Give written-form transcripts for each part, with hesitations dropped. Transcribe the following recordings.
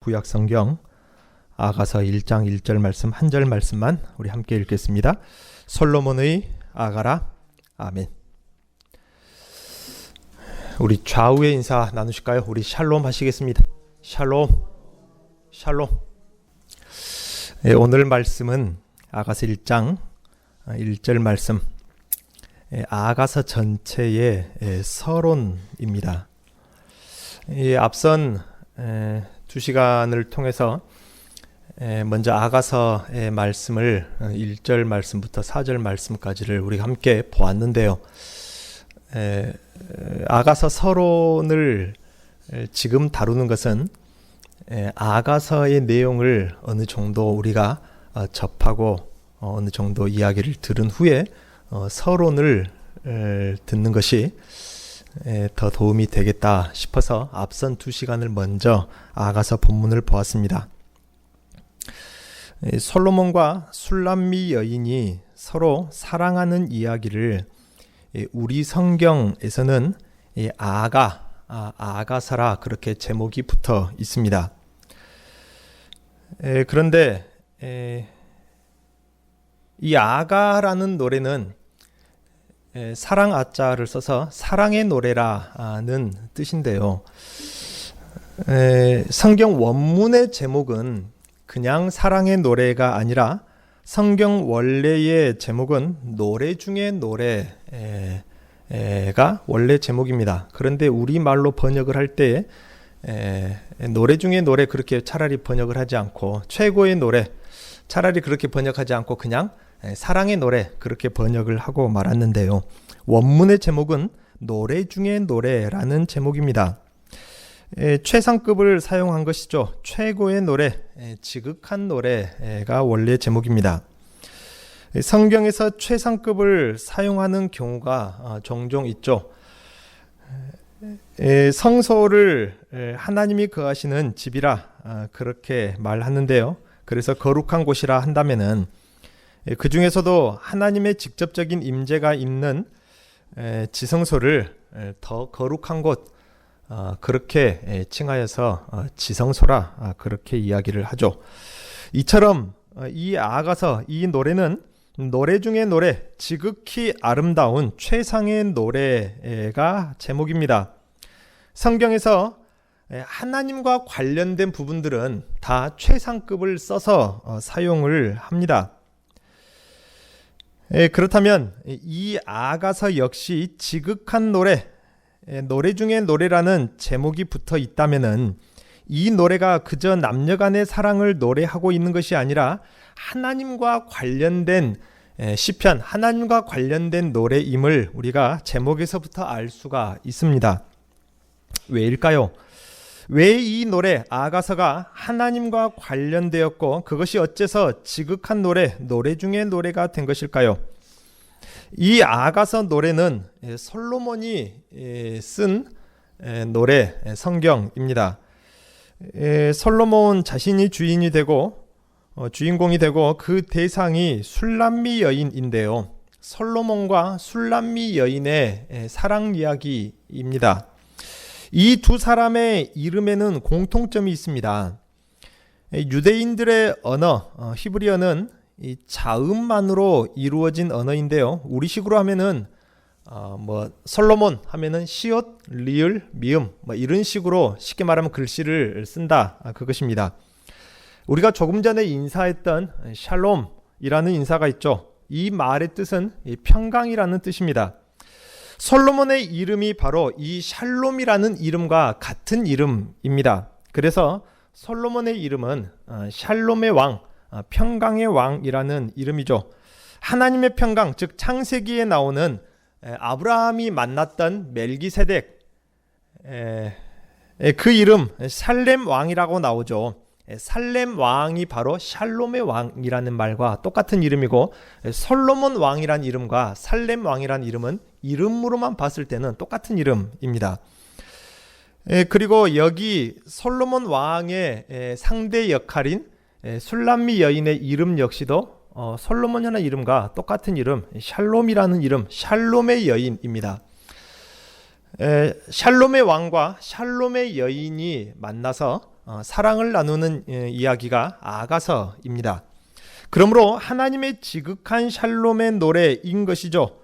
구약성경 아가서 1장 1절 말씀 한 절 말씀만 우리 함께 읽겠습니다. 솔로몬의 아가라. 아멘. 우리 좌우의 인사 나누실까요? 우리 샬롬 하시겠습니다. 샬롬. 샬롬. 오늘 말씀은 아가서 1장 1절 말씀, 아가서 전체의 서론입니다. 앞선 두 시간을 통해서 먼저 아가서의 말씀을 1절 말씀부터 4절 말씀까지를 우리가 함께 보았는데요. 아가서 서론을 지금 다루는 것은 아가서의 내용을 어느 정도 우리가 접하고 어느 정도 이야기를 들은 후에 서론을 듣는 것이 더 도움이 되겠다 싶어서 앞선 두 시간을 먼저 아가서 본문을 보았습니다. 솔로몬과 술람미 여인이 서로 사랑하는 이야기를 우리 성경에서는 아가서라 그렇게 제목이 붙어 있습니다. 그런데 이 아가라는 노래는 사랑 아자를 써서 사랑의 노래라는 뜻인데요. 성경 원문의 제목은 그냥 사랑의 노래가 아니라 성경 원래의 제목은 노래 중에 노래가 원래 제목입니다. 그런데 우리말로 번역을 할 때 노래 중에 노래 그렇게 차라리 번역을 하지 않고 최고의 노래 차라리 그렇게 번역하지 않고 그냥 사랑의 노래 그렇게 번역을 하고 말았는데요. 원문의 제목은 노래 중에 노래라는 제목입니다. 최상급을 사용한 것이죠. 최고의 노래, 지극한 노래가 원래 제목입니다. 성경에서 최상급을 사용하는 경우가 종종 있죠. 성소를 하나님이 거하시는 집이라 그렇게 말하는데요. 그래서 거룩한 곳이라 한다면은 그 중에서도 하나님의 직접적인 임재가 있는 지성소를 더 거룩한 곳 그렇게 칭하여서 지성소라 그렇게 이야기를 하죠. 이처럼 이 아가서 이 노래는 노래 중에 노래, 지극히 아름다운 최상의 노래가 제목입니다. 성경에서 하나님과 관련된 부분들은 다 최상급을 써서 사용을 합니다. 그렇다면 이 아가서 역시 지극한 노래, 노래 중에 노래라는 제목이 붙어 있다면은 이 노래가 그저 남녀간의 사랑을 노래하고 있는 것이 아니라 하나님과 관련된 시편, 하나님과 관련된 노래임을 우리가 제목에서부터 알 수가 있습니다. 왜일까요? 왜 이 노래 아가서가 하나님과 관련되었고 그것이 어째서 지극한 노래, 노래 중에 노래가 된 것일까요? 이 아가서 노래는 솔로몬이 쓴 노래 성경입니다. 솔로몬 자신이 주인이 되고 주인공이 되고 그 대상이 술람미 여인인데요. 솔로몬과 술람미 여인의 사랑 이야기입니다. 이 두 사람의 이름에는 공통점이 있습니다. 유대인들의 언어 히브리어는 이 자음만으로 이루어진 언어인데요. 우리식으로 하면은 솔로몬 하면은 시옷, 리을, 미음 이런 식으로 쉽게 말하면 글씨를 쓴다 그것입니다. 우리가 조금 전에 인사했던 샬롬이라는 인사가 있죠. 이 말의 뜻은 평강이라는 뜻입니다. 솔로몬의 이름이 바로 이 샬롬이라는 이름과 같은 이름입니다. 그래서 솔로몬의 이름은 샬롬의 왕, 평강의 왕이라는 이름이죠. 하나님의 평강, 즉 창세기에 나오는 아브라함이 만났던 멜기세덱, 그 이름 살렘 왕이라고 나오죠. 살렘 왕이 바로 샬롬의 왕이라는 말과 똑같은 이름이고 솔로몬 왕이란 이름과 살렘 왕이란 이름은 이름으로만 봤을 때는 똑같은 이름입니다. 그리고 여기 솔로몬 왕의 상대 역할인 술람미 여인의 이름 역시도 솔로몬이라는 이름과 똑같은 이름 샬롬이라는 이름 샬롬의 여인입니다. 샬롬의 왕과 샬롬의 여인이 만나서 사랑을 나누는 이야기가 아가서입니다. 그러므로 하나님의 지극한 샬롬의 노래인 것이죠.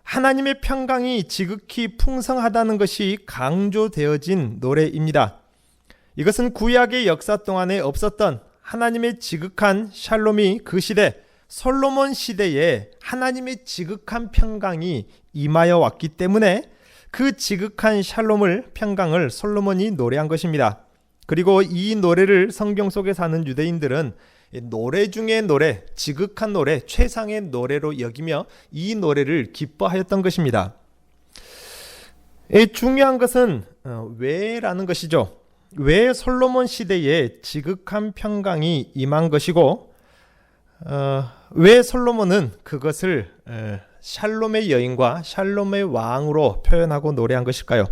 하나님의 평강이 지극히 풍성하다는 것이 강조되어진 노래입니다. 이것은 구약의 역사 동안에 없었던 하나님의 지극한 샬롬이 그 시대 솔로몬 시대에 하나님의 지극한 평강이 임하여 왔기 때문에 그 지극한 샬롬을 평강을 솔로몬이 노래한 것입니다. 그리고 이 노래를 성경 속에 사는 유대인들은 노래 중의 노래, 지극한 노래, 최상의 노래로 여기며 이 노래를 기뻐하였던 것입니다. 중요한 것은 왜라는 것이죠. 왜 솔로몬 시대에 지극한 평강이 임한 것이고 왜 솔로몬은 그것을 샬롬의 여인과 샬롬의 왕으로 표현하고 노래한 것일까요?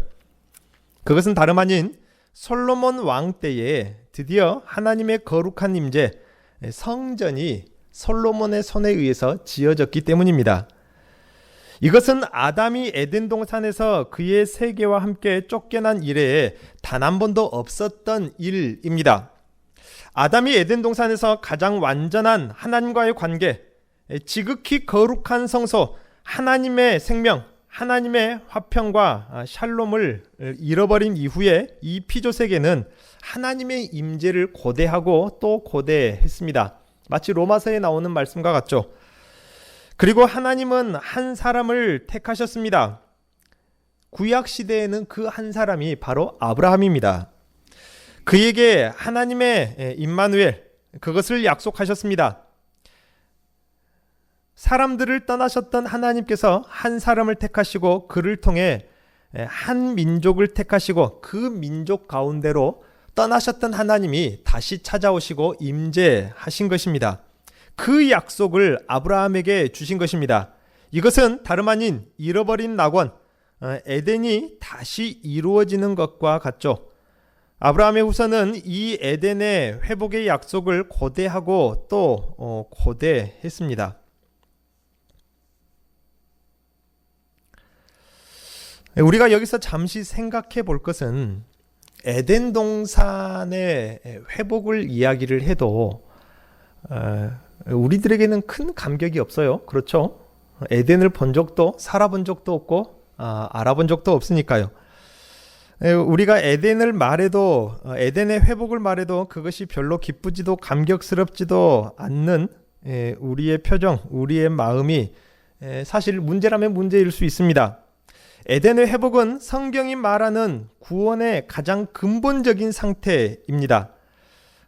그것은 다름 아닌 솔로몬 왕 때에 드디어 하나님의 거룩한 임재 성전이 솔로몬의 손에 의해서 지어졌기 때문입니다. 이것은 아담이 에덴 동산에서 그의 세계와 함께 쫓겨난 이래에 단 한 번도 없었던 일입니다. 아담이 에덴 동산에서 가장 완전한 하나님과의 관계, 지극히 거룩한 성소, 하나님의 생명, 하나님의 화평과 샬롬을 잃어버린 이후에 이 피조 세계는 하나님의 임재를 고대하고 또 고대했습니다. 마치 로마서에 나오는 말씀과 같죠. 그리고 하나님은 한 사람을 택하셨습니다. 구약 시대에는 그 한 사람이 바로 아브라함입니다. 그에게 하나님의 임마누엘, 그것을 약속하셨습니다. 사람들을 떠나셨던 하나님께서 한 사람을 택하시고 그를 통해 한 민족을 택하시고 그 민족 가운데로 떠나셨던 하나님이 다시 찾아오시고 임재하신 것입니다. 그 약속을 아브라함에게 주신 것입니다. 이것은 다름 아닌 잃어버린 낙원 에덴이 다시 이루어지는 것과 같죠. 아브라함의 후손은 이 에덴의 회복의 약속을 고대하고 또 고대했습니다. 우리가 여기서 잠시 생각해 볼 것은 에덴 동산의 회복을 이야기를 해도 우리들에게는 큰 감격이 없어요. 그렇죠? 에덴을 본 적도 살아본 적도 없고 알아본 적도 없으니까요. 우리가 에덴을 말해도 에덴의 회복을 말해도 그것이 별로 기쁘지도 감격스럽지도 않는 우리의 표정, 우리의 마음이 사실 문제라면 문제일 수 있습니다. 에덴의 회복은 성경이 말하는 구원의 가장 근본적인 상태입니다.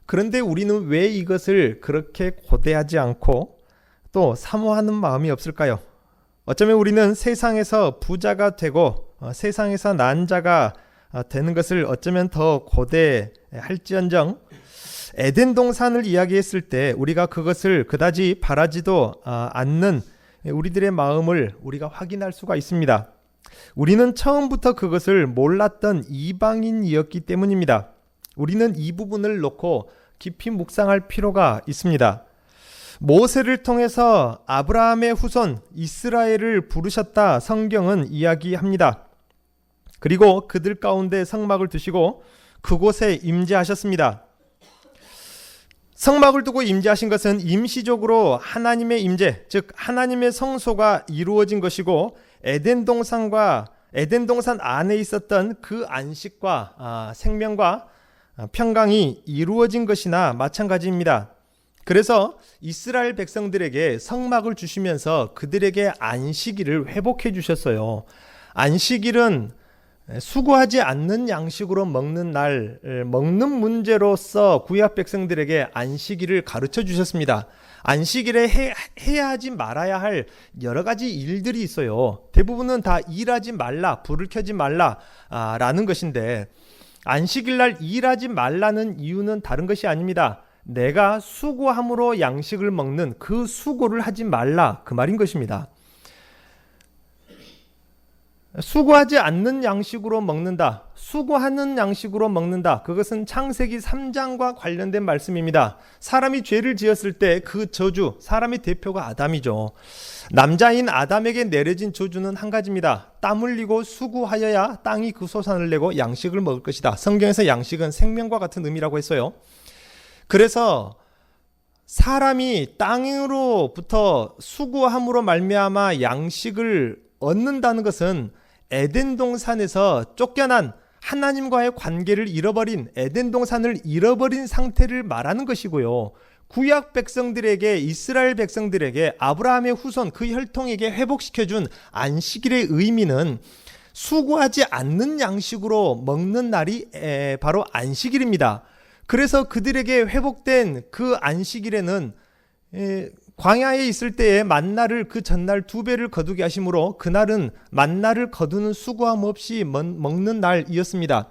그런데 우리는 왜 이것을 그렇게 고대하지 않고 또 사모하는 마음이 없을까요? 어쩌면 우리는 세상에서 부자가 되고 세상에서 난 자가 되는 것을 어쩌면 더 고대할지언정 에덴 동산을 이야기했을 때 우리가 그것을 그다지 바라지도 않는 우리들의 마음을 우리가 확인할 수가 있습니다. 우리는 처음부터 그것을 몰랐던 이방인이었기 때문입니다. 우리는 이 부분을 놓고 깊이 묵상할 필요가 있습니다. 모세를 통해서 아브라함의 후손 이스라엘을 부르셨다 성경은 이야기합니다. 그리고 그들 가운데 성막을 두시고 그곳에 임재하셨습니다. 성막을 두고 임재하신 것은 임시적으로 하나님의 임재, 즉 하나님의 성소가 이루어진 것이고 에덴 동산 안에 있었던 그 안식과 생명과 평강이 이루어진 것이나 마찬가지입니다. 그래서 이스라엘 백성들에게 성막을 주시면서 그들에게 안식일을 회복해 주셨어요. 안식일은 수고하지 않는 양식으로 먹는 날, 먹는 문제로서 구약 백성들에게 안식일을 가르쳐 주셨습니다. 안식일에 해야 하지 말아야 할 여러 가지 일들이 있어요. 대부분은 다 일하지 말라, 불을 켜지 말라 라는 것인데 안식일날 일하지 말라는 이유는 다른 것이 아닙니다. 내가 수고함으로 양식을 먹는 그 수고를 하지 말라 그 말인 것입니다. 수고하지 않는 양식으로 먹는다. 수고하는 양식으로 먹는다. 그것은 창세기 3장과 관련된 말씀입니다. 사람이 죄를 지었을 때 그 저주, 사람의 대표가 아담이죠. 남자인 아담에게 내려진 저주는 한 가지입니다. 땀 흘리고 수고하여야 땅이 그 소산을 내고 양식을 먹을 것이다. 성경에서 양식은 생명과 같은 의미라고 했어요. 그래서 사람이 땅으로부터 수고함으로 말미암아 양식을 얻는다는 것은 에덴 동산에서 쫓겨난 하나님과의 관계를 잃어버린 에덴 동산을 잃어버린 상태를 말하는 것이고요. 구약 백성들에게, 이스라엘 백성들에게, 아브라함의 후손 그 혈통에게 회복시켜준 안식일의 의미는 수고하지 않는 양식으로 먹는 날이 바로 안식일입니다. 그래서 그들에게 회복된 그 안식일에는 광야에 있을 때에 만나를 그 전날 2배를 거두게 하심으로 그날은 만나를 거두는 수고함 없이 먹는 날이었습니다.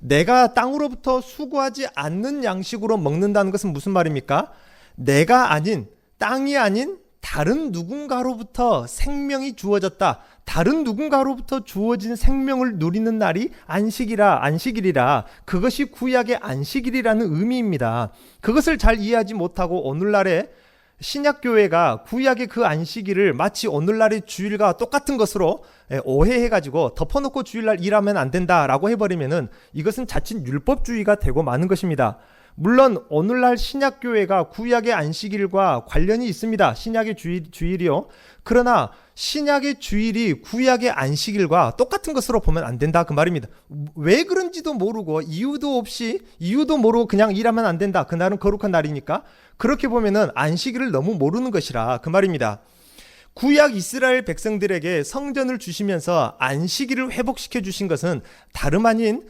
내가 땅으로부터 수고하지 않는 양식으로 먹는다는 것은 무슨 말입니까? 내가 아닌, 땅이 아닌 다른 누군가로부터 생명이 주어졌다. 다른 누군가로부터 주어진 생명을 누리는 날이 안식일이라. 그것이 구약의 안식일이라는 의미입니다. 그것을 잘 이해하지 못하고 오늘날에 신약교회가 구약의 그 안식일을 마치 오늘날의 주일과 똑같은 것으로 오해해가지고 덮어놓고 주일날 일하면 안 된다라고 해버리면은 이것은 자칫 율법주의가 되고 마는 것입니다. 물론 오늘날 신약교회가 구약의 안식일과 관련이 있습니다. 신약의 주일이요. 그러나 신약의 주일이 구약의 안식일과 똑같은 것으로 보면 안 된다 그 말입니다. 왜 그런지도 모르고 이유도 모르고 그냥 일하면 안 된다. 그날은 거룩한 날이니까. 그렇게 보면은 안식일을 너무 모르는 것이라 그 말입니다. 구약 이스라엘 백성들에게 성전을 주시면서 안식일을 회복시켜 주신 것은 다름 아닌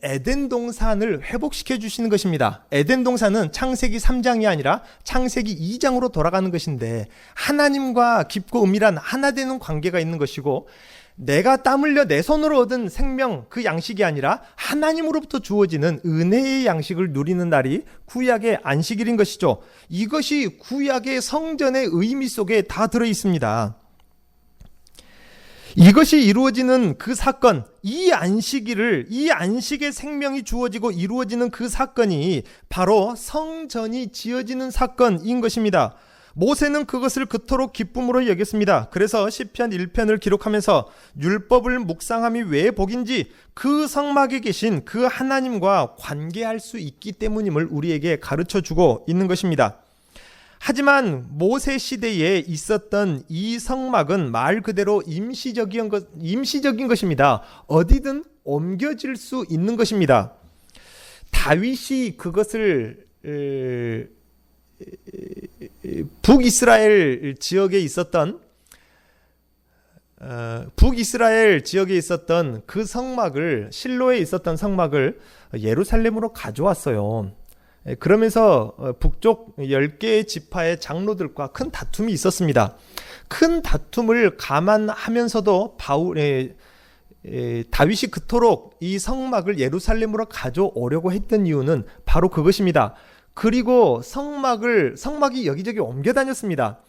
에덴 동산을 회복시켜 주시는 것입니다. 에덴 동산은 창세기 3장이 아니라 창세기 2장으로 돌아가는 것인데 하나님과 깊고 은밀한 하나 되는 관계가 있는 것이고 내가 땀 흘려 내 손으로 얻은 생명 그 양식이 아니라 하나님으로부터 주어지는 은혜의 양식을 누리는 날이 구약의 안식일인 것이죠. 이것이 구약의 성전의 의미 속에 다 들어 있습니다. 이것이 이루어지는 그 사건, 이 안식의 생명이 주어지고 이루어지는 그 사건이 바로 성전이 지어지는 사건인 것입니다. 모세는 그것을 그토록 기쁨으로 여겼습니다. 그래서 시편 1편을 기록하면서 율법을 묵상함이 왜 복인지 그 성막에 계신 그 하나님과 관계할 수 있기 때문임을 우리에게 가르쳐주고 있는 것입니다. 하지만 모세 시대에 있었던 이 성막은 말 그대로 임시적인 것입니다. 어디든 옮겨질 수 있는 것입니다. 다윗이 그것을 북이스라엘 지역에 있었던 그 성막을, 실로에 있었던 성막을 예루살렘으로 가져왔어요. 그러면서 북쪽 10개의 지파의 장로들과 큰 다툼이 있었습니다. 큰 다툼을 감안하면서도 다윗이 그토록 이 성막을 예루살렘으로 가져오려고 했던 이유는 바로 그것입니다. 그리고 성막이 여기저기 옮겨 다녔습니다.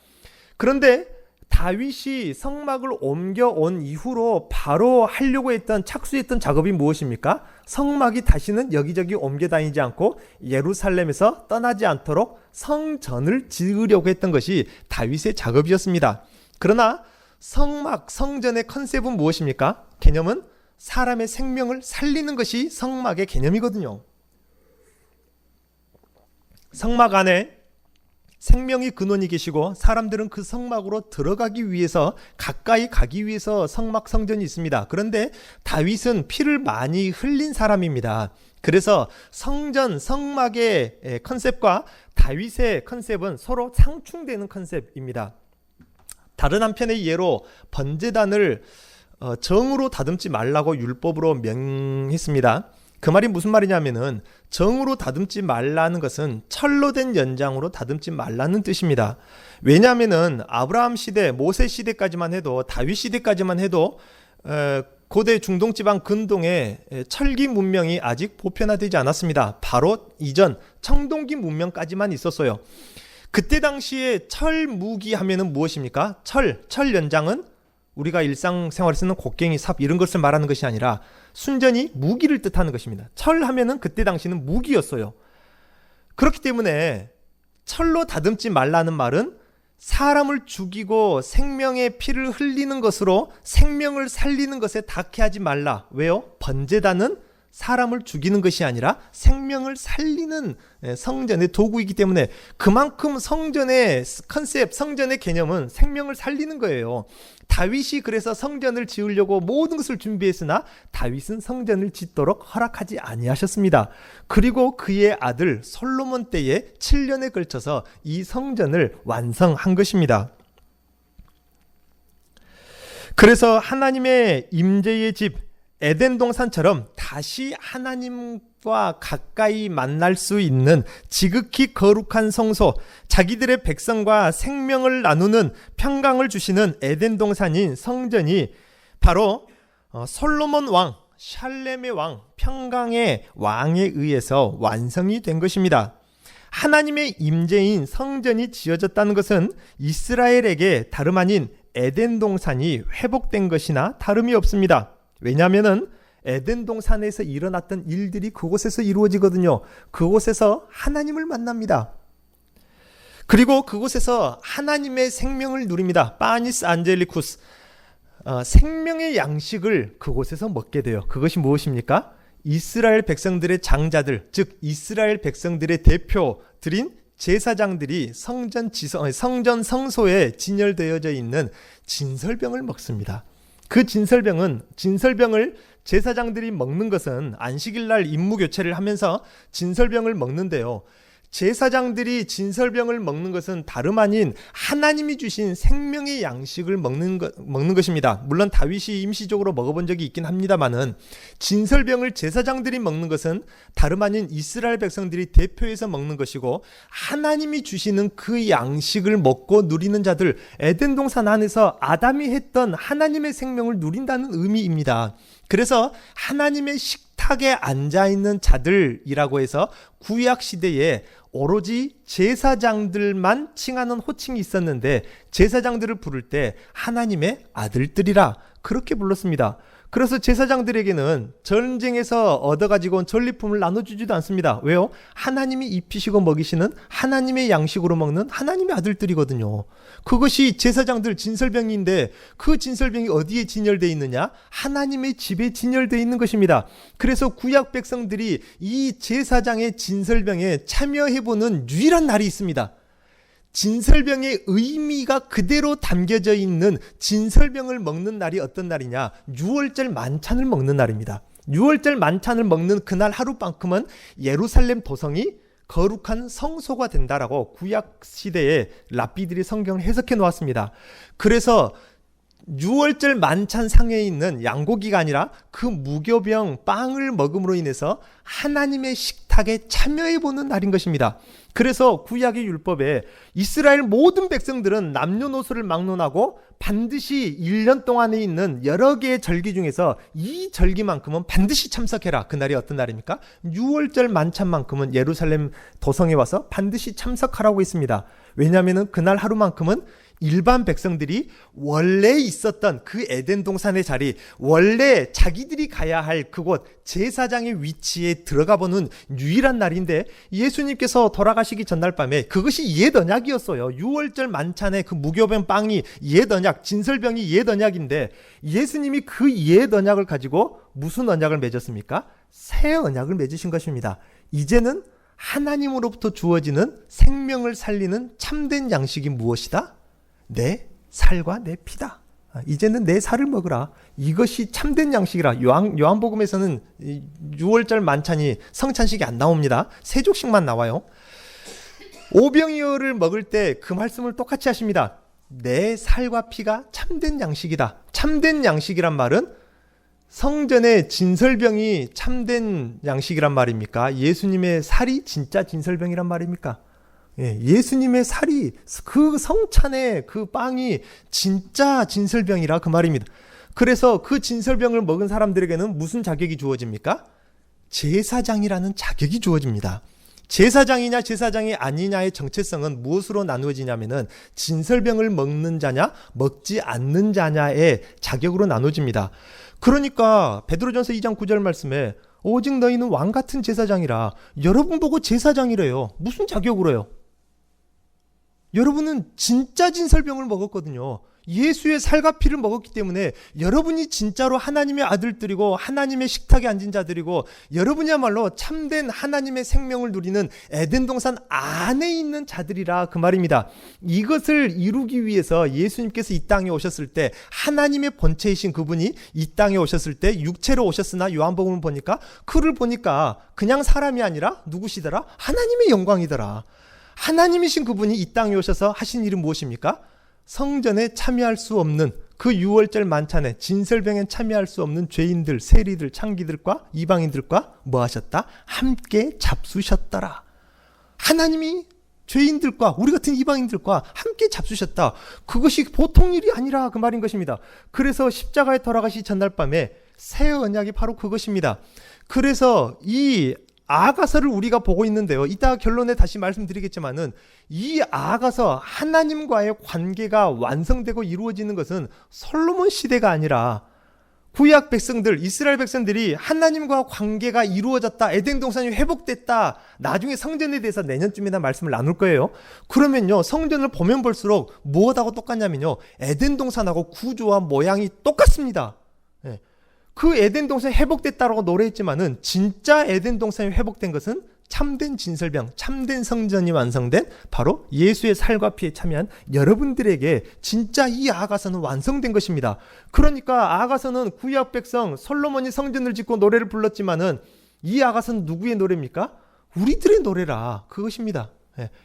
그런데 다윗이 성막을 옮겨온 이후로 바로 하려고 착수했던 작업이 무엇입니까? 성막이 다시는 여기저기 옮겨 다니지 않고 예루살렘에서 떠나지 않도록 성전을 지으려고 했던 것이 다윗의 작업이었습니다. 그러나 성전의 컨셉은 무엇입니까? 개념은 사람의 생명을 살리는 것이 성막의 개념이거든요. 성막 안에 생명의 근원이 계시고 사람들은 그 성막으로 들어가기 위해서, 가까이 가기 위해서 성전이 있습니다. 그런데 다윗은 피를 많이 흘린 사람입니다. 그래서 성막의 컨셉과 다윗의 컨셉은 서로 상충되는 컨셉입니다. 다른 한편의 예로 번제단을 정으로 다듬지 말라고 율법으로 명했습니다. 그 말이 무슨 말이냐면은 정으로 다듬지 말라는 것은 철로 된 연장으로 다듬지 말라는 뜻입니다. 왜냐하면은 아브라함 시대, 모세 시대까지만 해도, 다윗 시대까지만 해도 고대 중동 지방 근동에 철기 문명이 아직 보편화되지 않았습니다. 바로 이전 청동기 문명까지만 있었어요. 그때 당시에 철 무기 하면은 무엇입니까? 철 연장은 우리가 일상생활에 쓰는 곡괭이, 삽 이런 것을 말하는 것이 아니라 순전히 무기를 뜻하는 것입니다. 철 하면은 그때 당시는 무기였어요. 그렇기 때문에 철로 다듬지 말라는 말은 사람을 죽이고 생명의 피를 흘리는 것으로 생명을 살리는 것에 닿게 말라. 왜요? 번제단은 사람을 죽이는 것이 아니라 생명을 살리는 성전의 도구이기 때문에 그만큼 성전의 컨셉, 성전의 개념은 생명을 살리는 거예요. 다윗이 그래서 성전을 지으려고 모든 것을 준비했으나 다윗은 성전을 짓도록 허락하지 아니하셨습니다. 그리고 그의 아들 솔로몬 때에 7년에 걸쳐서 이 성전을 완성한 것입니다. 그래서 하나님의 임재의 집 에덴 동산처럼 다시 하나님과 가까이 만날 수 있는 지극히 거룩한 성소, 자기들의 백성과 생명을 나누는 평강을 주시는 에덴 동산인 성전이 바로 솔로몬 왕, 샬렘의 왕, 평강의 왕에 의해서 완성이 된 것입니다. 하나님의 임재인 성전이 지어졌다는 것은 이스라엘에게 다름 아닌 에덴 동산이 회복된 것이나 다름이 없습니다. 왜냐하면 에덴 동산에서 일어났던 일들이 그곳에서 이루어지거든요. 그곳에서 하나님을 만납니다. 그리고 그곳에서 하나님의 생명을 누립니다. 파니스 안젤리쿠스, 생명의 양식을 그곳에서 먹게 돼요. 그것이 무엇입니까? 이스라엘 백성들의 장자들, 즉 이스라엘 백성들의 대표들인 제사장들이 성전 성소에 진열되어져 있는 진설병을 먹습니다. 그 진설병을 제사장들이 먹는 것은 안식일날 임무교체를 하면서 진설병을 먹는데요. 제사장들이 진설병을 먹는 것은 다름 아닌 하나님이 주신 생명의 양식을 먹는 것입니다. 물론 다윗이 임시적으로 먹어본 적이 있긴 합니다만은 진설병을 제사장들이 먹는 것은 다름 아닌 이스라엘 백성들이 대표해서 먹는 것이고 하나님이 주시는 그 양식을 먹고 누리는 자들, 에덴 동산 안에서 아담이 했던 하나님의 생명을 누린다는 의미입니다. 그래서 하나님의 식탁에 앉아있는 자들이라고 해서 구약시대에 오로지 제사장들만 칭하는 호칭이 있었는데 제사장들을 부를 때 하나님의 아들들이라 그렇게 불렀습니다. 그래서 제사장들에게는 전쟁에서 얻어가지고 온 전리품을 나눠주지도 않습니다. 왜요? 하나님이 입히시고 먹이시는 하나님의 양식으로 먹는 하나님의 아들들이거든요. 그것이 제사장들 진설병인데 그 진설병이 어디에 진열되어 있느냐? 하나님의 집에 진열되어 있는 것입니다. 그래서 구약 백성들이 이 제사장의 진설병에 참여해보는 유일한 날이 있습니다. 진설병의 의미가 그대로 담겨져 있는 진설병을 먹는 날이 어떤 날이냐? 6월절 만찬을 먹는 날입니다. 6월절 만찬을 먹는 그날 하루만큼은 예루살렘 도성이 거룩한 성소가 된다라고 구약 시대에 랍비들이 성경을 해석해 놓았습니다. 그래서 6월절 만찬 상에 있는 양고기가 아니라 그 무교병 빵을 먹음으로 인해서 하나님의 식탁에 참여해보는 날인 것입니다. 그래서 구약의 율법에 이스라엘 모든 백성들은 남녀노소를 막론하고 반드시 1년 동안에 있는 여러 개의 절기 중에서 이 절기만큼은 반드시 참석해라. 그날이 어떤 날입니까? 6월절 만찬만큼은 예루살렘 도성에 와서 반드시 참석하라고 했습니다. 왜냐하면 그날 하루만큼은 일반 백성들이 원래 있었던 그 에덴 동산의 자리, 원래 자기들이 가야 할 그곳 제사장의 위치에 들어가 보는 유일한 날인데 예수님께서 돌아가시기 전날 밤에 그것이 옛 언약이었어요. 6월절 만찬의 그 무교병 빵이 옛 언약, 진설병이 옛 언약인데 예수님이 그 옛 언약을 가지고 무슨 언약을 맺었습니까? 새 언약을 맺으신 것입니다. 이제는 하나님으로부터 주어지는 생명을 살리는 참된 양식이 무엇이다? 내 살과 내 피다. 이제는 내 살을 먹으라. 이것이 참된 양식이라. 요한복음에서는 6월절 만찬이 성찬식이 안 나옵니다. 세족식만 나와요. 오병이어를 먹을 때 그 말씀을 똑같이 하십니다. 내 살과 피가 참된 양식이다. 참된 양식이란 말은 성전의 진설병이 참된 양식이란 말입니까? 예수님의 살이 진짜 진설병이란 말입니까? 예수님의 살이, 그 성찬의 그 빵이 진짜 진설병이라 그 말입니다. 그래서 그 진설병을 먹은 사람들에게는 무슨 자격이 주어집니까? 제사장이라는 자격이 주어집니다. 제사장이냐 제사장이 아니냐의 정체성은 무엇으로 나누어지냐면은 진설병을 먹는 자냐 먹지 않는 자냐의 자격으로 나누어집니다. 그러니까 베드로전서 2장 9절 말씀에 오직 너희는 왕 같은 제사장이라. 여러분 보고 제사장이래요. 무슨 자격으로요? 여러분은 진짜 진설병을 먹었거든요. 예수의 살과 피를 먹었기 때문에 여러분이 진짜로 하나님의 아들들이고 하나님의 식탁에 앉은 자들이고 여러분이야말로 참된 하나님의 생명을 누리는 에덴 동산 안에 있는 자들이라 그 말입니다. 이것을 이루기 위해서 예수님께서 이 땅에 오셨을 때 하나님의 본체이신 그분이 이 땅에 오셨을 때 육체로 오셨으나 요한복음을 보니까 그를 보니까 그냥 사람이 아니라 누구시더라? 하나님의 영광이더라. 하나님이신 그분이 이 땅에 오셔서 하신 일은 무엇입니까? 성전에 참여할 수 없는 그 유월절 만찬에 진설병에 참여할 수 없는 죄인들, 세리들, 창기들과 이방인들과 뭐 하셨다? 함께 잡수셨더라. 하나님이 죄인들과 우리 같은 이방인들과 함께 잡수셨다. 그것이 보통 일이 아니라 그 말인 것입니다. 그래서 십자가에 돌아가시 전날 밤에 새 언약이 바로 그것입니다. 그래서 이 아가서를 우리가 보고 있는데요. 이따 결론에 다시 말씀드리겠지만은 이 아가서 하나님과의 관계가 완성되고 이루어지는 것은 솔로몬 시대가 아니라 구약 백성들, 이스라엘 백성들이 하나님과 관계가 이루어졌다, 에덴 동산이 회복됐다. 나중에 성전에 대해서 내년쯤이나 말씀을 나눌 거예요. 그러면요, 성전을 보면 볼수록 무엇하고 똑같냐면요, 에덴 동산하고 구조와 모양이 똑같습니다. 그 에덴 동산이 회복됐다라고 노래했지만은 진짜 에덴 동산이 회복된 것은 참된 진설병, 참된 성전이 완성된 바로 예수의 살과 피에 참여한 여러분들에게 진짜 이 아가서는 완성된 것입니다. 그러니까 아가서는 구약 백성 솔로몬이 성전을 짓고 노래를 불렀지만은 이 아가서는 누구의 노래입니까? 우리들의 노래라. 그것입니다.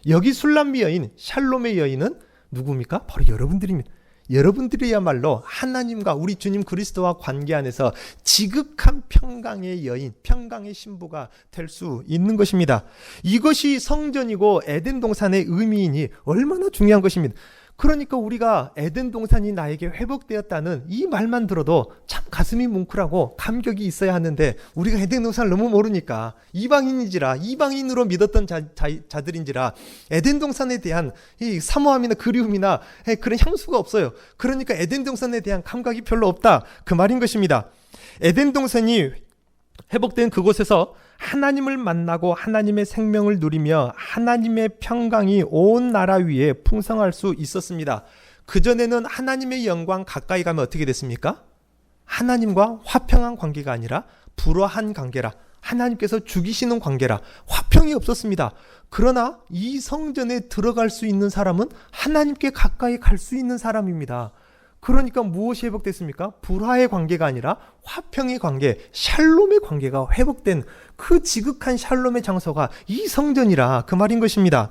여기 술람미 여인, 샬롬의 여인은 누구입니까? 바로 여러분들입니다. 여러분들이야말로 하나님과 우리 주님 그리스도와 관계 안에서 지극한 평강의 여인, 평강의 신부가 될 수 있는 것입니다. 이것이 성전이고 에덴 동산의 의미이니 얼마나 중요한 것입니다. 그러니까 우리가 에덴 동산이 나에게 회복되었다는 이 말만 들어도 참 가슴이 뭉클하고 감격이 있어야 하는데 우리가 에덴 동산을 너무 모르니까 이방인인지라 이방인으로 믿었던 자들인지라 에덴 동산에 대한 이 사모함이나 그리움이나 그런 향수가 없어요. 그러니까 에덴 동산에 대한 감각이 별로 없다. 그 말인 것입니다. 에덴 동산이 회복된 그곳에서 하나님을 만나고 하나님의 생명을 누리며 하나님의 평강이 온 나라 위에 풍성할 수 있었습니다. 그전에는 하나님의 영광 가까이 가면 어떻게 됐습니까? 하나님과 화평한 관계가 아니라 불화한 관계라. 하나님께서 죽이시는 관계라. 화평이 없었습니다. 그러나 이 성전에 들어갈 수 있는 사람은 하나님께 가까이 갈 수 있는 사람입니다. 그러니까 무엇이 회복됐습니까? 불화의 관계가 아니라 화평의 관계, 샬롬의 관계가 회복된 그 지극한 샬롬의 장소가 이 성전이라 그 말인 것입니다.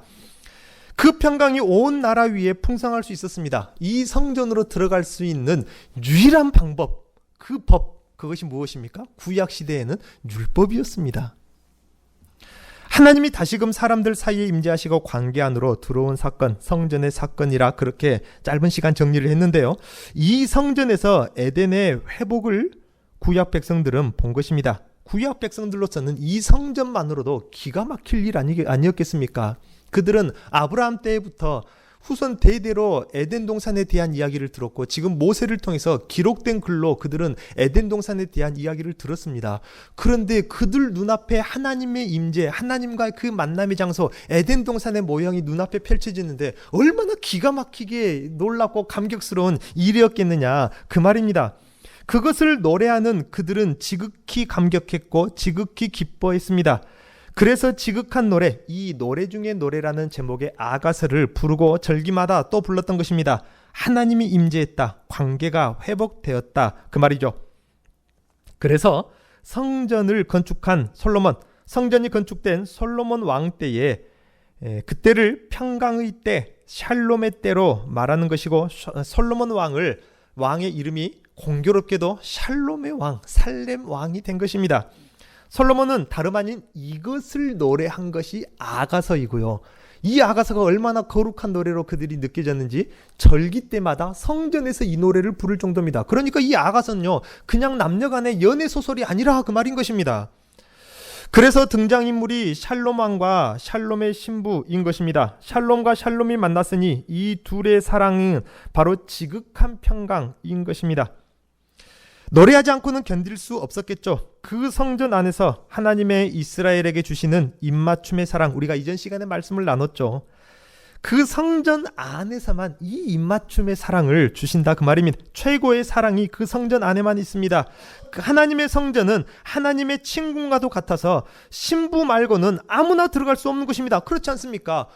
그 평강이 온 나라 위에 풍성할 수 있었습니다. 이 성전으로 들어갈 수 있는 유일한 방법, 그 법, 그것이 무엇입니까? 구약 시대에는 율법이었습니다. 하나님이 다시금 사람들 사이에 임재하시고 관계 안으로 들어온 사건, 성전의 사건이라 그렇게 짧은 시간 정리를 했는데요. 이 성전에서 에덴의 회복을 구약 백성들은 본 것입니다. 구약 백성들로서는 이 성전만으로도 기가 막힐 일 아니었겠습니까? 그들은 아브라함 때부터 후손 대대로 에덴 동산에 대한 이야기를 들었고 지금 모세를 통해서 기록된 글로 그들은 에덴 동산에 대한 이야기를 들었습니다. 그런데 그들 눈앞에 하나님의 임재, 하나님과 그 만남의 장소 에덴 동산의 모형이 눈앞에 펼쳐지는데 얼마나 기가 막히게 놀랍고 감격스러운 일이었겠느냐 그 말입니다. 그것을 노래하는 그들은 지극히 감격했고 지극히 기뻐했습니다. 그래서 지극한 노래, 이 노래 중에 노래라는 제목의 아가서를 부르고 절기마다 또 불렀던 것입니다. 하나님이 임재했다, 관계가 회복되었다 그 말이죠. 그래서 성전을 건축한 솔로몬, 성전이 건축된 솔로몬 왕 때에 그때를 평강의 때, 샬롬의 때로 말하는 것이고 솔로몬 왕의 이름이 공교롭게도 샬롬의 왕, 살렘 왕이 된 것입니다. 솔로몬은 다름 아닌 이것을 노래한 것이 아가서이고요. 이 아가서가 얼마나 거룩한 노래로 그들이 느껴졌는지 절기 때마다 성전에서 이 노래를 부를 정도입니다. 그러니까 이 아가서는요, 그냥 남녀간의 연애 소설이 아니라 그 말인 것입니다. 그래서 등장인물이 샬롬 왕과 샬롬의 신부인 것입니다. 샬롬과 샬롬이 만났으니 이 둘의 사랑은 바로 지극한 평강인 것입니다. 노래하지 않고는 견딜 수 없었겠죠. 그 성전 안에서 하나님의 이스라엘에게 주시는 입맞춤의 사랑, 우리가 이전 시간에 말씀을 나눴죠. 그 성전 안에서만 이 입맞춤의 사랑을 주신다 그 말입니다. 최고의 사랑이 그 성전 안에만 있습니다. 그 하나님의 성전은 하나님의 친궁과도 같아서 신부 말고는 아무나 들어갈 수 없는 곳입니다. 그렇지 않습니까?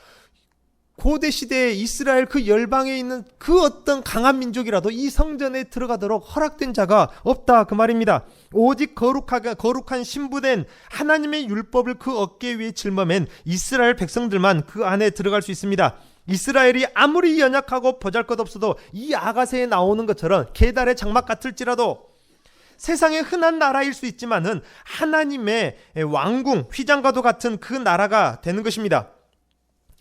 고대 시대에 이스라엘 그 열방에 있는 그 어떤 강한 민족이라도 이 성전에 들어가도록 허락된 자가 없다 그 말입니다. 오직 거룩한 신부된 하나님의 율법을 그 어깨 위에 짊어맨 이스라엘 백성들만 그 안에 들어갈 수 있습니다. 이스라엘이 아무리 연약하고 보잘것없어도 이 아가새에 나오는 것처럼 계달의 장막 같을지라도 세상의 흔한 나라일 수 있지만은 하나님의 왕궁 휘장과도 같은 그 나라가 되는 것입니다.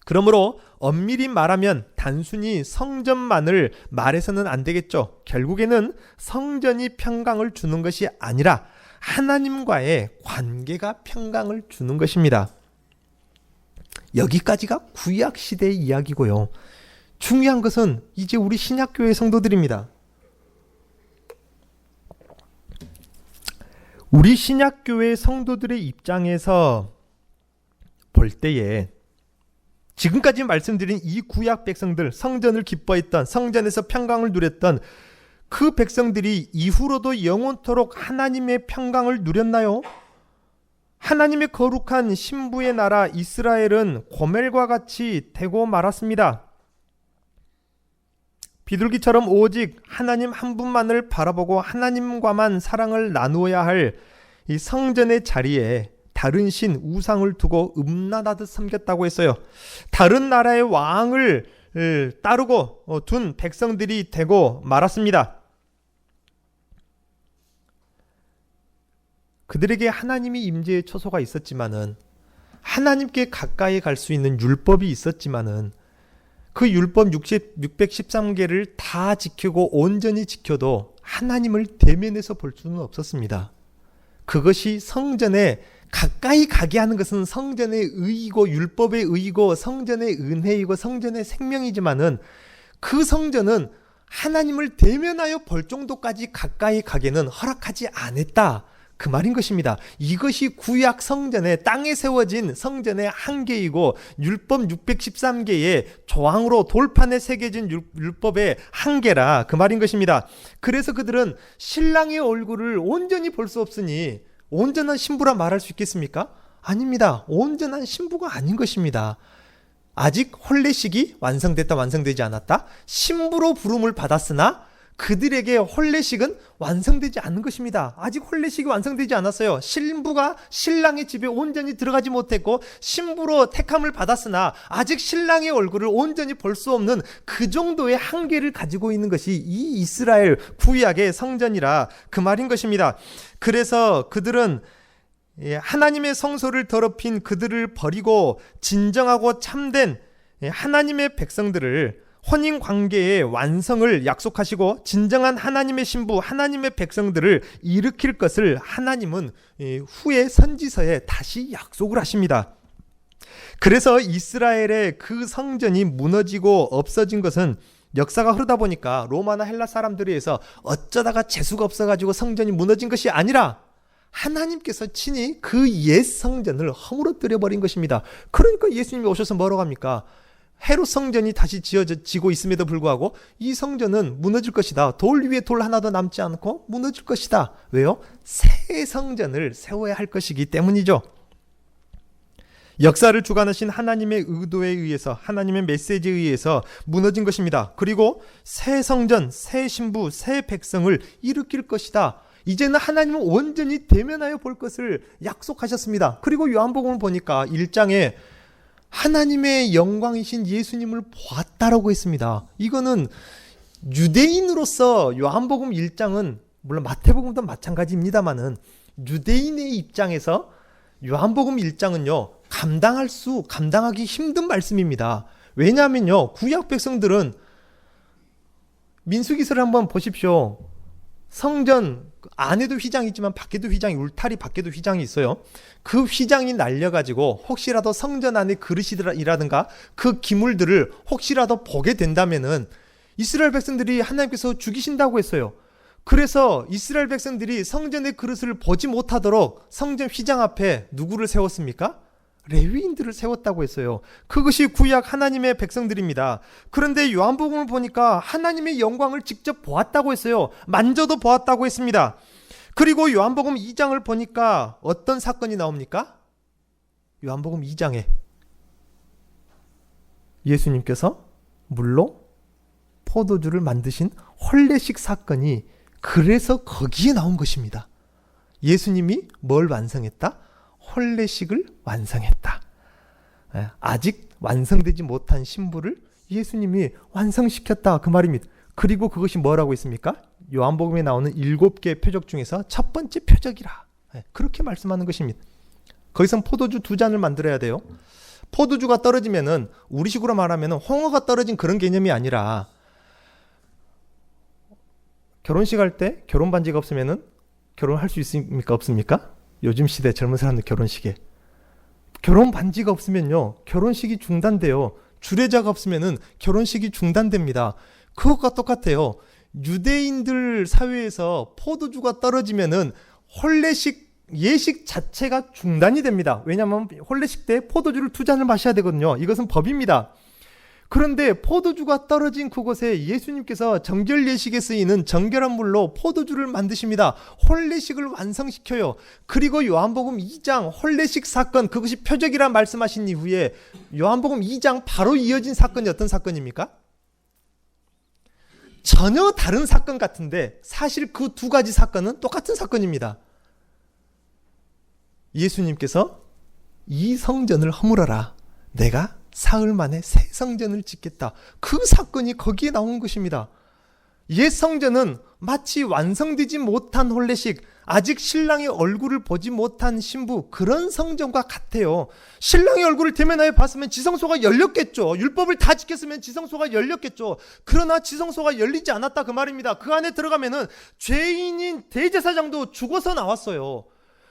그러므로 엄밀히 말하면 단순히 성전만을 말해서는 안 되겠죠. 결국에는 성전이 평강을 주는 것이 아니라 하나님과의 관계가 평강을 주는 것입니다. 여기까지가 구약 시대의 이야기고요. 중요한 것은 이제 우리 신약교회 성도들입니다. 우리 신약교회 성도들의 입장에서 볼 때에 지금까지 말씀드린 이 구약 백성들, 성전을 기뻐했던, 성전에서 평강을 누렸던 그 백성들이 이후로도 영원토록 하나님의 평강을 누렸나요? 하나님의 거룩한 신부의 나라 이스라엘은 고멜과 같이 되고 말았습니다. 비둘기처럼 오직 하나님 한 분만을 바라보고 하나님과만 사랑을 나누어야 할 이 성전의 자리에 다른 신 우상을 두고 음란하듯 섬겼다고 했어요. 다른 나라의 왕을 따르고 둔 백성들이 되고 말았습니다. 그들에게 하나님이 임재의 초소가 있었지만은, 하나님께 가까이 갈 수 있는 율법이 있었지만은, 그 율법 613개를 다 지키고 온전히 지켜도 하나님을 대면해서 볼 수는 없었습니다. 그것이 성전에 가까이 가게 하는 것은 성전의 의이고 율법의 의이고 성전의 은혜이고 성전의 생명이지만은, 그 성전은 하나님을 대면하여 볼 정도까지 가까이 가게는 허락하지 않았다 그 말인 것입니다. 이것이 구약 성전의 땅에 세워진 성전의 한계이고 율법 613개의 조항으로 돌판에 새겨진 율법의 한계라 그 말인 것입니다. 그래서 그들은 신랑의 얼굴을 온전히 볼 수 없으니 온전한 신부라 말할 수 있겠습니까? 아닙니다. 온전한 신부가 아닌 것입니다. 아직 혼례식이 완성됐다 완성되지 않았다. 신부로 부름을 받았으나 그들에게 혼례식은 완성되지 않은 것입니다. 아직 혼례식이 완성되지 않았어요. 신부가 신랑의 집에 온전히 들어가지 못했고 신부로 택함을 받았으나 아직 신랑의 얼굴을 온전히 볼 수 없는 그 정도의 한계를 가지고 있는 것이 이 이스라엘 구약의 성전이라 그 말인 것입니다. 그래서 그들은 하나님의 성소를 더럽힌 그들을 버리고 진정하고 참된 하나님의 백성들을 혼인 관계의 완성을 약속하시고 진정한 하나님의 신부, 하나님의 백성들을 일으킬 것을 하나님은 후에 선지서에 다시 약속을 하십니다. 그래서 이스라엘의 그 성전이 무너지고 없어진 것은 역사가 흐르다 보니까 로마나 헬라 사람들에 의해서 어쩌다가 재수가 없어가지고 성전이 무너진 것이 아니라 하나님께서 친히 그 옛 성전을 허물어뜨려 버린 것입니다. 그러니까 예수님이 오셔서 뭐라고 합니까? 헤롯 성전이 다시 지어지고 있음에도 불구하고 이 성전은 무너질 것이다. 돌 위에 돌 하나도 남지 않고 무너질 것이다. 왜요? 새 성전을 세워야 할 것이기 때문이죠. 역사를 주관하신 하나님의 의도에 의해서, 하나님의 메시지에 의해서 무너진 것입니다. 그리고 새 성전, 새 신부, 새 백성을 일으킬 것이다. 이제는 하나님은 온전히 대면하여 볼 것을 약속하셨습니다. 그리고 요한복음을 보니까 1장에 하나님의 영광이신 예수님을 보았다라고 했습니다. 이거는 유대인으로서 요한복음 1장은 물론 마태복음도 마찬가지입니다만은 유대인의 입장에서 요한복음 1장은요 감당하기 힘든 말씀입니다. 왜냐하면요 구약 백성들은 민수기서를 한번 보십시오. 성전 안에도 휘장이 있지만 밖에도 휘장이, 울타리 밖에도 휘장이 있어요. 그 휘장이 날려가지고 혹시라도 성전 안에 그릇이라든가 그 기물들을 혹시라도 보게 된다면은 이스라엘 백성들이 하나님께서 죽이신다고 했어요. 그래서 이스라엘 백성들이 성전의 그릇을 보지 못하도록 성전 휘장 앞에 누구를 세웠습니까? 레위인들을 세웠다고 했어요. 그것이 구약 하나님의 백성들입니다. 그런데 요한복음을 보니까 하나님의 영광을 직접 보았다고 했어요. 만져도 보았다고 했습니다. 그리고 요한복음 2장을 보니까 어떤 사건이 나옵니까? 요한복음 2장에 예수님께서 물로 포도주를 만드신 혼례식 사건이 그래서 거기에 나온 것입니다. 예수님이 뭘 완성했다? 혼례식을 완성했다. 아직 완성되지 못한 신부를 예수님이 완성시켰다, 그 말입니다. 그리고 그것이 뭐라고 있습니까? 요한복음에 나오는 7개의 표적 중에서 첫 번째 표적이라, 그렇게 말씀하는 것입니다. 거기선 포도주 2잔을 만들어야 돼요. 포도주가 떨어지면은 우리식으로 말하면 홍어가 떨어진 그런 개념이 아니라, 결혼식 할 때 결혼 반지가 없으면은 결혼할 수 있습니까? 없습니까? 요즘 시대 젊은 사람들 결혼식에 결혼 반지가 없으면요, 결혼식이 중단돼요. 주례자가 없으면은 결혼식이 중단됩니다. 그것과 똑같아요. 유대인들 사회에서 포도주가 떨어지면은 혼례식 예식 자체가 중단이 됩니다. 왜냐하면 혼례식 때 포도주를 2잔을 마셔야 되거든요. 이것은 법입니다. 그런데 포도주가 떨어진 그곳에 예수님께서 정결 예식에 쓰이는 정결한 물로 포도주를 만드십니다. 혼례식을 완성시켜요. 그리고 요한복음 2장 혼례식 사건, 그것이 표적이라 말씀하신 이후에 요한복음 2장 바로 이어진 사건이 어떤 사건입니까? 전혀 다른 사건 같은데 사실 그 2가지 사건은 똑같은 사건입니다. 예수님께서 이 성전을 허물어라, 내가 사흘 만에 새 성전을 짓겠다. 그 사건이 거기에 나온 것입니다. 옛 성전은 마치 완성되지 못한 혼례식, 아직 신랑의 얼굴을 보지 못한 신부, 그런 성전과 같아요. 신랑의 얼굴을 대면하여 봤으면 지성소가 열렸겠죠. 율법을 다 지켰으면 지성소가 열렸겠죠. 그러나 지성소가 열리지 않았다, 그 말입니다. 그 안에 들어가면은 죄인인 대제사장도 죽어서 나왔어요.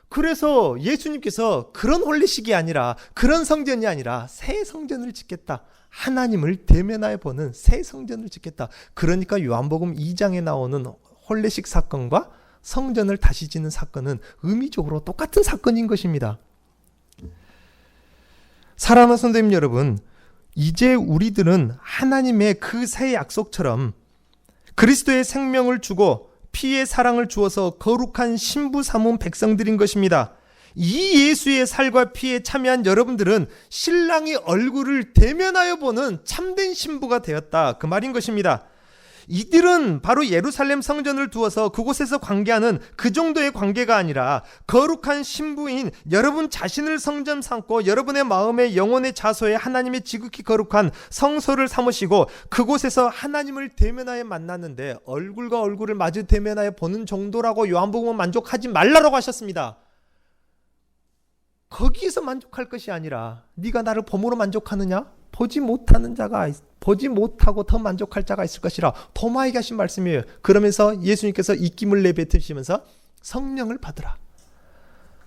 그래서 예수님께서 그런 혼례식이 아니라, 그런 성전이 아니라 새 성전을 짓겠다. 하나님을 대면하여 보는 새 성전을 짓겠다. 그러니까 요한복음 2장에 나오는 혼례식 사건과 성전을 다시 짓는 사건은 의미적으로 똑같은 사건인 것입니다. 사랑하는 성도님 여러분, 이제 우리들은 하나님의 그 새 약속처럼 그리스도의 생명을 주고 피의 사랑을 주어서 거룩한 신부 삼은 백성들인 것입니다. 이 예수의 살과 피에 참여한 여러분들은 신랑의 얼굴을 대면하여 보는 참된 신부가 되었다, 그 말인 것입니다. 이들은 바로 예루살렘 성전을 두어서 그곳에서 관계하는 그 정도의 관계가 아니라 거룩한 신부인 여러분 자신을 성전 삼고 여러분의 마음의 영혼의 자소에 하나님의 지극히 거룩한 성소를 삼으시고 그곳에서 하나님을 대면하여 만났는데, 얼굴과 얼굴을 마주 대면하여 보는 정도라고 요한복음은 만족하지 말라라고 하셨습니다. 거기에서 만족할 것이 아니라, 네가 나를 봄으로 만족하느냐? 보지 못하고 더 만족할 자가 있을 것이라 도마에게 하신 말씀이에요. 그러면서 예수님께서 입김을 내뱉으시면서 성령을 받으라.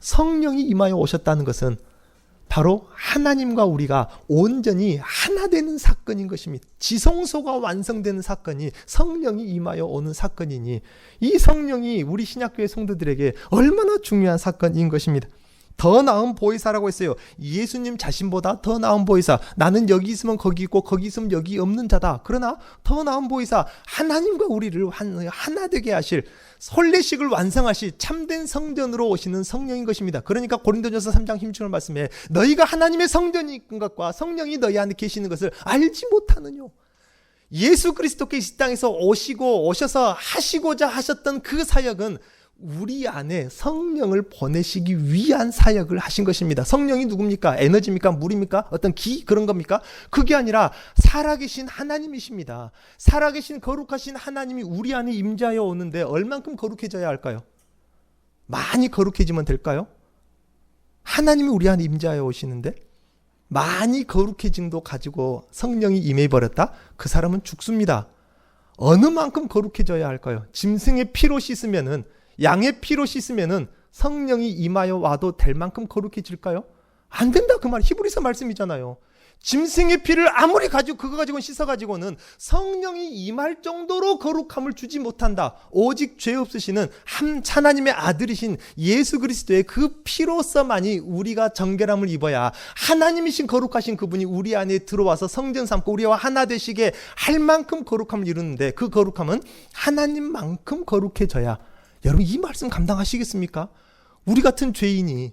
성령이 임하여 오셨다는 것은 바로 하나님과 우리가 온전히 하나 되는 사건인 것입니다. 지성소가 완성되는 사건이 성령이 임하여 오는 사건이니, 이 성령이 우리 신약교회 성도들에게 얼마나 중요한 사건인 것입니다. 더 나은 보혜사라고 했어요. 예수님 자신보다 더 나은 보혜사. 나는 여기 있으면 거기 있고 거기 있으면 여기 없는 자다. 그러나 더 나은 보혜사, 하나님과 우리를 하나 되게 하실, 혼례식을 완성하실 참된 성전으로 오시는 성령인 것입니다. 그러니까 고린도전서 3장 힘주는 말씀에 너희가 하나님의 성전인 것과 성령이 너희 안에 계시는 것을 알지 못하느뇨. 예수 그리스도께서 이 땅에서 오셔서 하시고자 하셨던 그 사역은 우리 안에 성령을 보내시기 위한 사역을 하신 것입니다. 성령이 누굽니까? 에너지입니까? 물입니까? 어떤 기? 그런 겁니까? 그게 아니라 살아계신 하나님이십니다. 살아계신 거룩하신 하나님이 우리 안에 임재하여 오는데 얼만큼 거룩해져야 할까요? 많이 거룩해지면 될까요? 하나님이 우리 안에 임재하여 오시는데 많이 거룩해짐도 가지고 성령이 임해버렸다? 그 사람은 죽습니다. 어느 만큼 거룩해져야 할까요? 짐승의 피로 씻으면은 양의 피로 씻으면은 성령이 임하여 와도 될 만큼 거룩해질까요? 안 된다 그 말. 히브리서 말씀이잖아요. 짐승의 피를 아무리 그거 가지고 씻어가지고는 성령이 임할 정도로 거룩함을 주지 못한다. 오직 죄 없으시는 하나님의 아들이신 예수 그리스도의 그 피로서만이 우리가 정결함을 입어야 하나님이신 거룩하신 그분이 우리 안에 들어와서 성전 삼고 우리와 하나 되시게 할 만큼 거룩함을 이루는데, 그 거룩함은 하나님만큼 거룩해져야. 여러분, 이 말씀 감당하시겠습니까? 우리 같은 죄인이,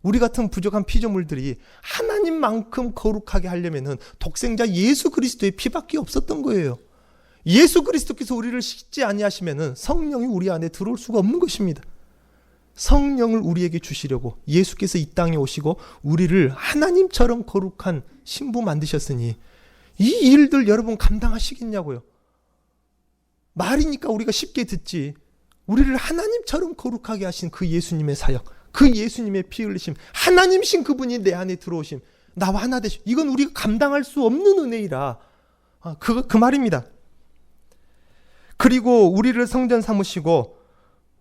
우리 같은 부족한 피조물들이 하나님만큼 거룩하게 하려면은 독생자 예수 그리스도의 피밖에 없었던 거예요. 예수 그리스도께서 우리를 씻지 아니하시면은 성령이 우리 안에 들어올 수가 없는 것입니다. 성령을 우리에게 주시려고 예수께서 이 땅에 오시고 우리를 하나님처럼 거룩한 신부 만드셨으니 이 일들 여러분 감당하시겠냐고요. 말이니까 우리가 쉽게 듣지. 우리를 하나님처럼 거룩하게 하신 그 예수님의 사역, 그 예수님의 피 흘리심, 하나님이신 그분이 내 안에 들어오심, 나와 하나 되심, 이건 우리가 감당할 수 없는 은혜이라. 그 말입니다. 그리고 우리를 성전 삼으시고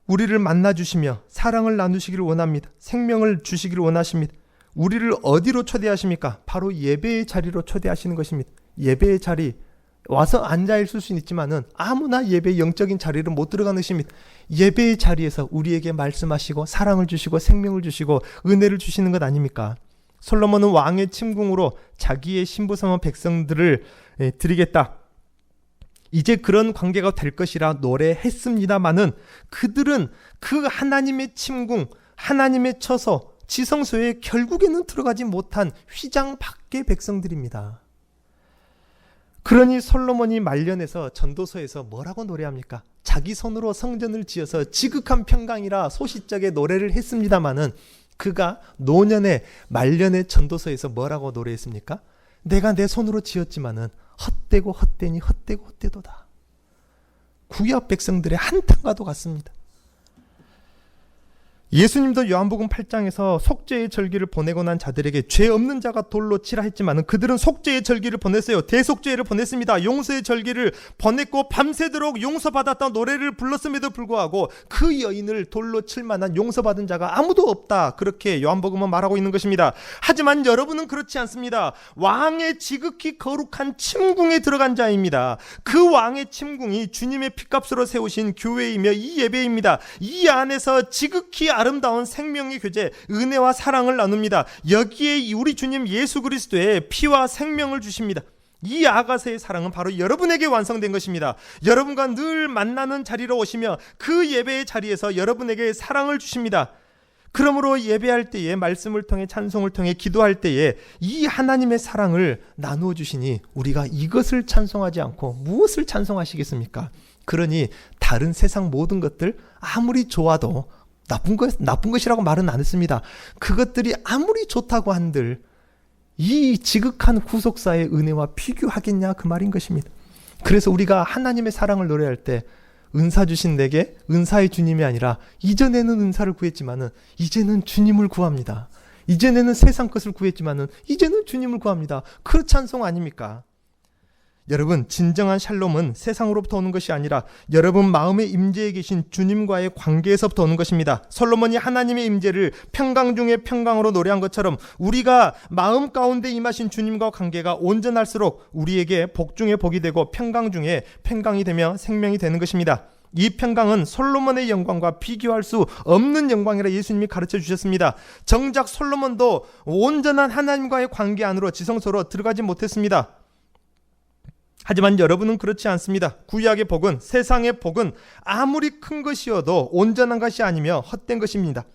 우리를 만나주시며 사랑을 나누시기를 원합니다. 생명을 주시기를 원하십니다. 우리를 어디로 초대하십니까? 바로 예배의 자리로 초대하시는 것입니다. 예배의 자리, 와서 앉아있을 수는 있지만은 아무나 예배의 영적인 자리를 못 들어가는 것입니다. 예배의 자리에서 우리에게 말씀하시고 사랑을 주시고 생명을 주시고 은혜를 주시는 것 아닙니까? 솔로몬은 왕의 침궁으로 자기의 신부 삼은 백성들을 드리겠다, 이제 그런 관계가 될 것이라 노래했습니다마는 그들은 그 하나님의 침궁, 하나님의 처소, 지성소에 결국에는 들어가지 못한 휘장 밖의 백성들입니다. 그러니 솔로몬이 말년에서 전도서에서 뭐라고 노래합니까? 자기 손으로 성전을 지어서 지극한 평강이라 소시적에 노래를 했습니다마는 그가 노년의 말년의 전도서에서 뭐라고 노래했습니까? 내가 내 손으로 지었지만은 헛되고 헛되니 헛되고 헛되도다. 구약 백성들의 한탄과도 같습니다. 예수님도 요한복음 8장에서 속죄의 절기를 보내고 난 자들에게 죄 없는 자가 돌로 치라 했지만 그들은 속죄의 절기를 보냈어요. 대속죄를 보냈습니다. 용서의 절기를 보냈고 밤새도록 용서받았던 노래를 불렀음에도 불구하고 그 여인을 돌로 칠 만한 용서받은 자가 아무도 없다. 그렇게 요한복음은 말하고 있는 것입니다. 하지만 여러분은 그렇지 않습니다. 왕의 지극히 거룩한 침궁에 들어간 자입니다. 그 왕의 침궁이 주님의 피값으로 세우신 교회이며 이 예배입니다. 이 안에서 지극히 아름다운 생명의 교제, 은혜와 사랑을 나눕니다. 여기에 우리 주님 예수 그리스도의 피와 생명을 주십니다. 이 아가서의 사랑은 바로 여러분에게 완성된 것입니다. 여러분과 늘 만나는 자리로 오시며 그 예배의 자리에서 여러분에게 사랑을 주십니다. 그러므로 예배할 때에, 말씀을 통해, 찬송을 통해, 기도할 때에 이 하나님의 사랑을 나누어 주시니 우리가 이것을 찬송하지 않고 무엇을 찬송하시겠습니까? 그러니 다른 세상 모든 것들 아무리 좋아도 나쁜 것이라고 말은 안 했습니다. 그것들이 아무리 좋다고 한들 이 지극한 구속사의 은혜와 비교하겠냐, 그 말인 것입니다. 그래서 우리가 하나님의 사랑을 노래할 때 은사 주신 내게 은사의 주님이 아니라 이전에는 은사를 구했지만은 이제는 주님을 구합니다. 이전에는 세상 것을 구했지만은 이제는 주님을 구합니다. 그 찬송 아닙니까? 여러분, 진정한 샬롬은 세상으로부터 오는 것이 아니라 여러분 마음의 임재에 계신 주님과의 관계에서부터 오는 것입니다. 솔로몬이 하나님의 임재를 평강 중에 평강으로 노래한 것처럼 우리가 마음 가운데 임하신 주님과 관계가 온전할수록 우리에게 복 중에 복이 되고 평강 중에 평강이 되며 생명이 되는 것입니다. 이 평강은 솔로몬의 영광과 비교할 수 없는 영광이라 예수님이 가르쳐 주셨습니다. 정작 솔로몬도 온전한 하나님과의 관계 안으로, 지성소로 들어가지 못했습니다. 하지만 여러분은 그렇지 않습니다. 구약의 복은, 세상의 복은 아무리 큰 것이어도 온전한 것이 아니며 헛된 것입니다.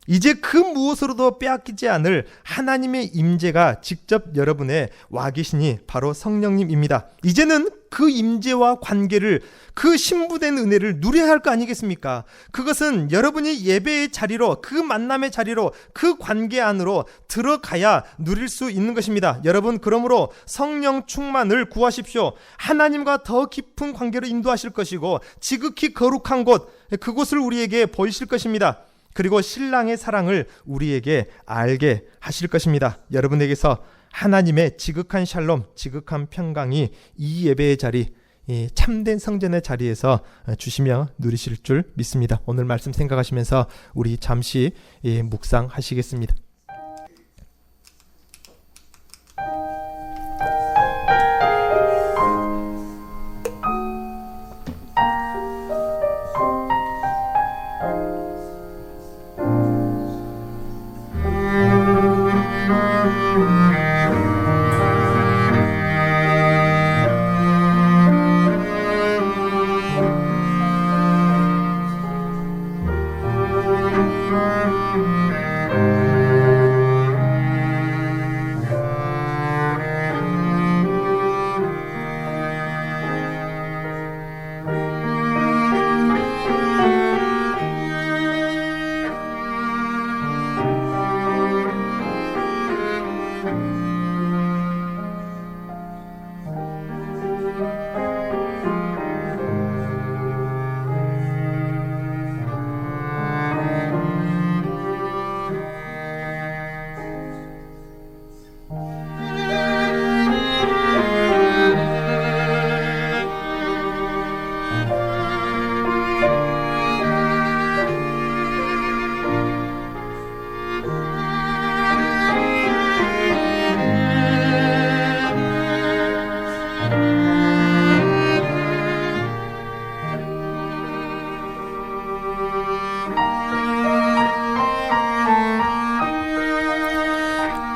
이제 그 무엇으로도 빼앗기지 않을 하나님의 임재가 직접 여러분의 와 계시니 바로 성령님입니다. 이제는 그 임재와 관계를, 그 신부된 은혜를 누려야 할 거 아니겠습니까? 그것은 여러분이 예배의 자리로, 그 만남의 자리로, 그 관계 안으로 들어가야 누릴 수 있는 것입니다. 여러분, 그러므로 성령 충만을 구하십시오. 하나님과 더 깊은 관계로 인도하실 것이고 지극히 거룩한 곳, 그곳을 우리에게 보이실 것입니다. 그리고 신랑의 사랑을 우리에게 알게 하실 것입니다. 여러분에게서 하나님의 지극한 샬롬, 지극한 평강이 이 예배의 자리, 이 참된 성전의 자리에서 주시며 누리실 줄 믿습니다. 오늘 말씀 생각하시면서 우리 잠시 묵상하시겠습니다.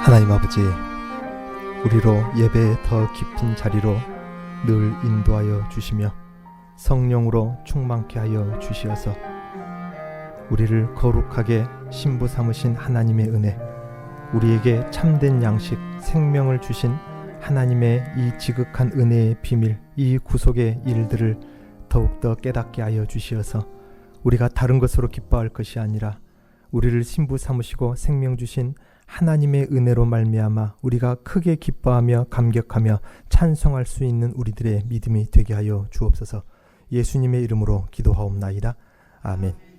하나님 아버지, 우리로 예배의 더 깊은 자리로 늘 인도하여 주시며 성령으로 충만케 하여 주시어서 우리를 거룩하게 신부 삼으신 하나님의 은혜, 우리에게 참된 양식, 생명을 주신 하나님의 이 지극한 은혜의 비밀, 이 구속의 일들을 더욱더 깨닫게 하여 주시어서 우리가 다른 것으로 기뻐할 것이 아니라 우리를 신부 삼으시고 생명 주신 하나님의 은혜로 말미암아 우리가 크게 기뻐하며 감격하며 찬송할 수 있는 우리들의 믿음이 되게 하여 주옵소서. 예수님의 이름으로 기도하옵나이다. 아멘.